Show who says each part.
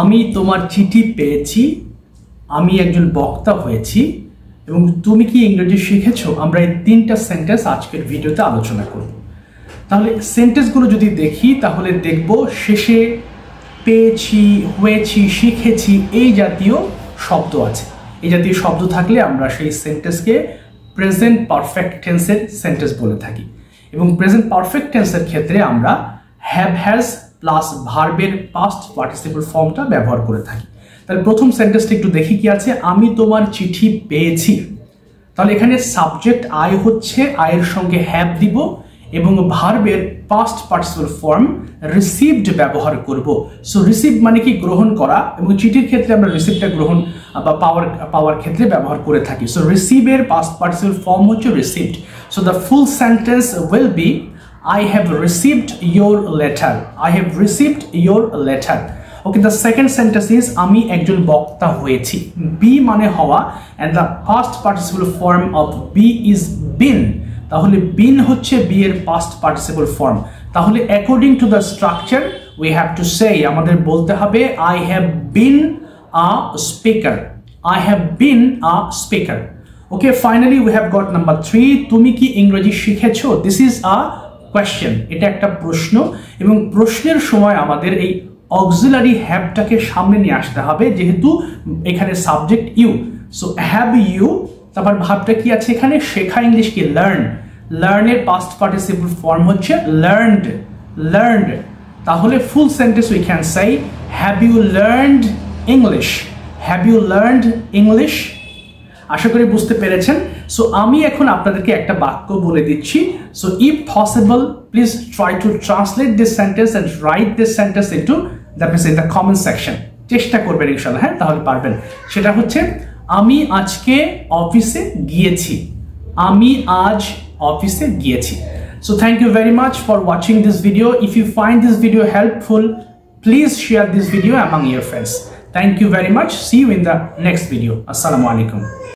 Speaker 1: আমি তোমার চিঠি পেয়েছি, আমি একজন বক্তা হয়েছি এবং তুমি কি ইংরেজি শিখেছো। আমরা এই তিনটা সেন্টেন্স আজকের ভিডিওতে আলোচনা করব। তাহলে সেন্টেন্সগুলো যদি দেখি তাহলে দেখব শেষে পেয়েছি, হয়েছি, শিখেছি এই জাতীয় শব্দ আছে। এই জাতীয় শব্দ থাকলে আমরা সেই সেন্টেন্সকে প্রেজেন্ট পারফেক্ট টেন্সের সেন্টেন্স বলে থাকি এবং প্রেজেন্ট পারফেক্ট টেন্সের ক্ষেত্রে আমরা হ্যাভ হ্যাজ প্লাস ভার্বের পাস্ট পার্টিসিপল ফর্মটা ব্যবহার করে থাকি। তাহলে প্রথম সেন্টেন্সটা একটু দেখি কি আছে। আমি তোমার চিঠি পেয়েছি। তাহলে এখানে সাবজেক্ট আই হচ্ছে, আয়ের সঙ্গে হ্যাভ দিব এবং ভার্বের পাস্ট পার্টিসিপল ফর্ম রিসিভড ব্যবহার করব। সো রিসিভ মানে কি গ্রহণ করা, এবং চিঠির ক্ষেত্রে আমরা রিসিভটা গ্রহণ বা পাওয়ার ক্ষেত্রে ব্যবহার করে থাকি। সো রিসিভের পাস্ট পার্টিসিপল ফর্ম হচ্ছে received. So the full sentence will be I have received your letter. I have received your letter. Okay, the second sentence is আমি একজন বক্তা হয়েছি। Be মানে হওয়া and the past participle form of be is been. তাহলে been হচ্ছে be এর past participle form। তাহলে according to the structure we have to say, আমাদের বলতে হবে I have been a speaker. I have been a speaker. Okay, finally we have got number 3. তুমি কি ইংরেজি শিখেছো? This is a কোয়েশ্চেন, এটা একটা প্রশ্ন এবং প্রশ্নের সময় আমাদের এই অক্সিলারি হ্যাভটাকে সামনে নিয়ে আসতে হবে, যেহেতু এখানে subject you. So have you, তারপর ভাবটা কি আছে এখানে, শেখা ইংলিশ কি লার্ন। লার্নের পাস্ট পার্টিসিপল ফর্ম হচ্ছে লার্নড। লার্নড, তাহলে full sentence we can say have you learned English. Have you learned English. আশা করি বুঝতে পেরেছেন। সো আমি এখন আপনাদেরকে একটা বাক্য বলে দিচ্ছি। So if possible please try to translate this sentence and write this sentence into the comment section. চেষ্টা করবেন ইনশাআল্লাহ, হ্যাঁ, তাহলে পারবেন। সেটা হচ্ছে আমি আজকে অফিসে গিয়েছি। আমি আজ অফিসে গিয়েছি। So thank you very much for watching this video. If you find this video helpful, please share this video among your friends. Thank you very much. See you in the next video. Assalamu alaikum.